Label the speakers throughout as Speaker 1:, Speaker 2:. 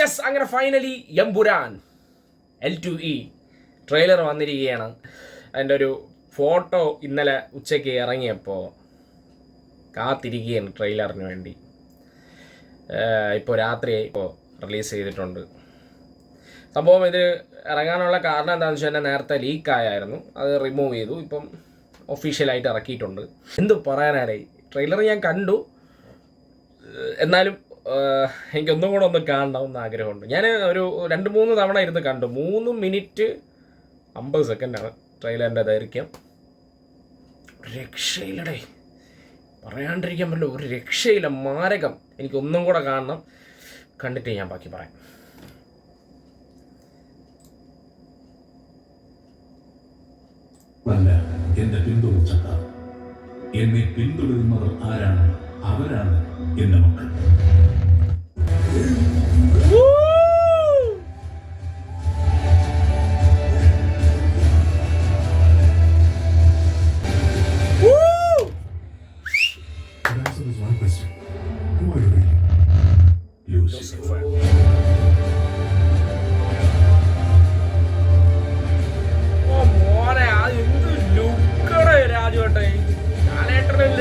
Speaker 1: Yes, അങ്ങനെ finally Empuraan L2E trailer വന്നിരിക്കുകയാണ്. അതിൻ്റെ ഒരു ഫോട്ടോ ഇന്നലെ ഉച്ചയ്ക്ക് ഇറങ്ങിയപ്പോൾ കാത്തിരിക്കുകയാണ് ട്രെയിലറിന് വേണ്ടി. ഇപ്പോൾ രാത്രിയായി ഇപ്പോൾ റിലീസ് ചെയ്തിട്ടുണ്ട്. സംഭവം ഇത് ഇറങ്ങാനുള്ള കാരണം എന്താണെന്ന് വെച്ചാൽ നേരത്തെ ലീക്കായായിരുന്നു, അത് റിമൂവ് ചെയ്തു, ഇപ്പം ഒഫീഷ്യലായിട്ട് ഇറക്കിയിട്ടുണ്ട്. എന്ത് പറയാനായി, ട്രെയിലർ ഞാൻ കണ്ടു, എന്നാലും എനിക്കൊന്നും കൂടെ ഒന്ന് കാണണമെന്ന് ആഗ്രഹമുണ്ട്. ഞാൻ ഒരു 2-3 തവണ ഇരുന്ന് കണ്ടു. 3 മിനിറ്റ് 50 സെക്കൻഡാണ് ട്രെയിലറിൻ്റെ ദൈർഘ്യം. രക്ഷയില്ലടേ, പറയാണ്ടിരിക്കാൻ പറ്റില്ല, ഒരു രക്ഷയില്ല, മാരകം. എനിക്കൊന്നും കൂടെ കാണണം, കണ്ടിട്ട് ഞാൻ ബാക്കി പറയാം.
Speaker 2: അല്ല എന്നെ പിന്തുടർച്ചക്കാർ, എന്നെ പിന്തുടരുന്നവർ ആരാണ്? അവരാണ് എന്റെ മക്കൾ.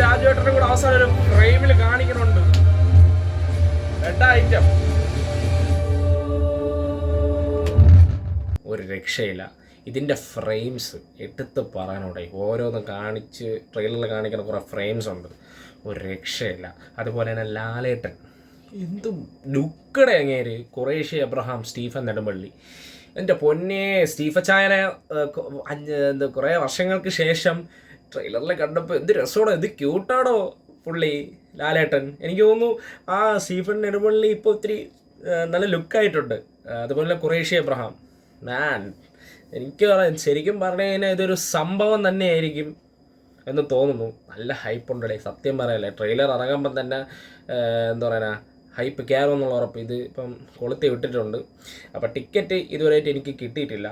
Speaker 1: രാജുവേട്ടനെ കൂടെ അവസാനം ഒരു ഫ്രെയിമിൽ കാണിക്കുന്നുണ്ട്. ഐറ്റം ഒരു രക്ഷയില്ല. ഇതിൻ്റെ ഫ്രെയിംസ് എടുത്ത് പറയാനോടെ, ഓരോന്ന് കാണിച്ച് ട്രെയിലറിൽ കാണിക്കുന്ന കുറേ ഫ്രെയിംസ് ഉണ്ട്, ഒരു രക്ഷയില്ല. അതുപോലെ തന്നെ ലാലേട്ടൻ എന്ത് ലുക്കടെ അങ്ങേര്, ഖുറേഷി അബ്രഹാം, സ്റ്റീഫൻ നെടുമ്പള്ളി. എൻ്റെ പൊന്നെ, സ്റ്റീഫച്ചായനെ കുറേ വർഷങ്ങൾക്ക് ശേഷം ട്രെയിലറിൽ കണ്ടപ്പോൾ എന്ത് രസമാണോ, എന്ത് ക്യൂട്ടാണോ പുള്ളി ലാലേട്ടൻ. എനിക്ക് തോന്നുന്നു ആ സ്റ്റീഫൻ നെടുമ്പള്ളി ഇപ്പോൾ ഒത്തിരി നല്ല ലുക്കായിട്ടുണ്ട്. അതുപോലെ ഖുറേഷി അബ്രഹാം, മാൻ, എനിക്ക് ശരിക്കും പറഞ്ഞു കഴിഞ്ഞാൽ ഇതൊരു സംഭവം തന്നെയായിരിക്കും എന്ന് തോന്നുന്നു. നല്ല ഹൈപ്പ് ഉണ്ടല്ലേ, സത്യം പറയല്ലേ. ട്രെയിലർ ഇറങ്ങുമ്പം തന്നെ എന്താ പറയുക, ഹൈപ്പ് കയറുമെന്നുള്ള ഉറപ്പ്. ഇത് ഇപ്പം കൊളുത്തി വിട്ടിട്ടുണ്ട്. അപ്പോൾ ടിക്കറ്റ് ഇതുവരെയായിട്ട് എനിക്ക് കിട്ടിയിട്ടില്ല.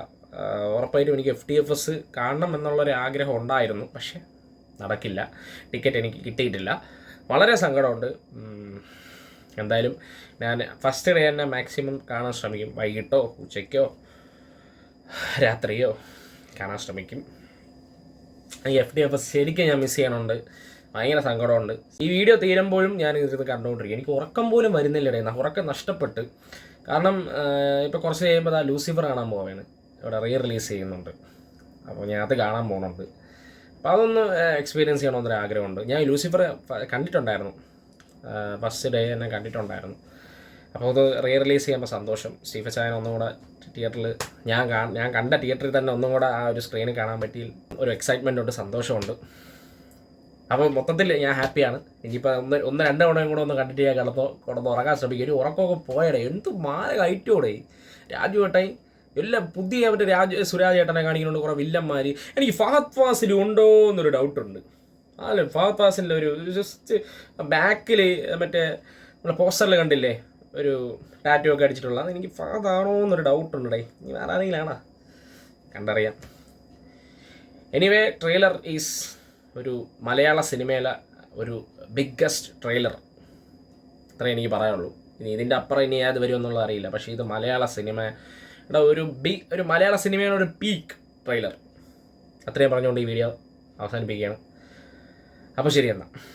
Speaker 1: ഉറപ്പായിട്ടും എനിക്ക് FTFS കാണണം എന്നുള്ളൊരു ആഗ്രഹം ഉണ്ടായിരുന്നു, പക്ഷേ നടക്കില്ല, ടിക്കറ്റ് എനിക്ക് കിട്ടിയിട്ടില്ല. വളരെ സങ്കടമുണ്ട്. എന്തായാലും ഞാൻ ഫസ്റ്റ് ഡേ തന്നെ മാക്സിമം കാണാൻ ശ്രമിക്കും. വൈകിട്ടോ ഉച്ചയ്ക്കോ രാത്രിയോ കാണാൻ ശ്രമിക്കും. ഈ FTFS ശരിക്കും ഞാൻ മിസ് ചെയ്യണുണ്ട്, ഭയങ്കര സങ്കടമുണ്ട്. ഈ വീഡിയോ തീരുമ്പോഴും ഞാൻ ഇത് കണ്ടുകൊണ്ടിരിക്കും. എനിക്ക് ഉറക്കം പോലും വരുന്നില്ലടേ, ഉറക്കം നഷ്ടപ്പെട്ട്. കാരണം ഇപ്പോൾ കുറച്ച് കഴിയുമ്പോൾ ലൂസിഫർ കാണാൻ പോവുകയാണ്, ഇവിടെ റിലീസ് ചെയ്യുന്നുണ്ട്. അപ്പോൾ ഞാൻ അത് കാണാൻ പോകുന്നുണ്ട്. അപ്പോൾ അതൊന്ന് എക്സ്പീരിയൻസ് ചെയ്യണമെന്നൊരു ആഗ്രഹമുണ്ട്. ഞാൻ ലൂസിഫർ കണ്ടിട്ടുണ്ടായിരുന്നു, ഫസ്റ്റ് ഡേ തന്നെ കണ്ടിട്ടുണ്ടായിരുന്നു. അപ്പോൾ അത് റിലീസ് ചെയ്യുമ്പോൾ സന്തോഷം. സ്റ്റീഫച്ചായൻ ഒന്നും കൂടെ തിയേറ്ററിൽ ഞാൻ കണ്ട തിയേറ്ററിൽ തന്നെ ഒന്നും കൂടെ ആ ഒരു സ്ക്രീനിൽ കാണാൻ പറ്റി, ഒരു എക്സൈറ്റ്മെൻ്റ് ഉണ്ട്, സന്തോഷമുണ്ട്. അപ്പോൾ മൊത്തത്തിൽ ഞാൻ ഹാപ്പിയാണ്. ഇനിയിപ്പോൾ 1-2 തവണയും കൂടെ ഒന്ന് കണ്ടിട്ട് ഞാൻ കിടന്ന് ഉറങ്ങാൻ ശ്രമിക്കും. ഒരു ഉറക്കമൊക്കെ പോയടേ, എന്ത് മാരക ഐറ്റോടെ. രാജുവേട്ടായി എല്ലാം പുതിയ മറ്റേ സുരാജ് ഏട്ടനെ കാണിക്കുന്നുണ്ട്, കുറേ വില്ലന്മാർ. എനിക്ക് ഫഹദ് ഫാസിൽ ഉണ്ടോ എന്നൊരു ഡൗട്ടുണ്ട്. അല്ല, ഫഹദ് ഫാസിലിൻ്റെ ഒരു ജസ്റ്റ് ബാക്കിൽ മറ്റേ നമ്മളെ പോസ്റ്ററിൽ കണ്ടില്ലേ, ഒരു ടാറ്റു ഒക്കെ അടിച്ചിട്ടുള്ള, എനിക്ക് ഫഹദ് ആണോ എന്നൊരു ഡൗട്ടുണ്ടേ. ഇനി വേറെ ആരെങ്കിലാണോ, കണ്ടറിയാം. എനിവേ, ട്രെയിലർ ഈസ് ഒരു മലയാള സിനിമയിലെ ഒരു ബിഗ്ഗസ്റ്റ് ട്രെയിലർ, അത്രേ എനിക്ക് പറയാനുള്ളൂ. ഇനി ഇതിൻ്റെ അപ്പുറം ഇനി ഏത് വരുമെന്നുള്ളത് അറിയില്ല. പക്ഷേ ഇത് മലയാള സിനിമയുടെ ഒരു മലയാള സിനിമയുടെ ഒരു പീക്ക് ട്രെയിലർ. അത്രയും പറഞ്ഞുകൊണ്ട് ഈ വീഡിയോ അവസാനിപ്പിക്കുകയാണ്. അപ്പോൾ ശരി എന്നാൽ.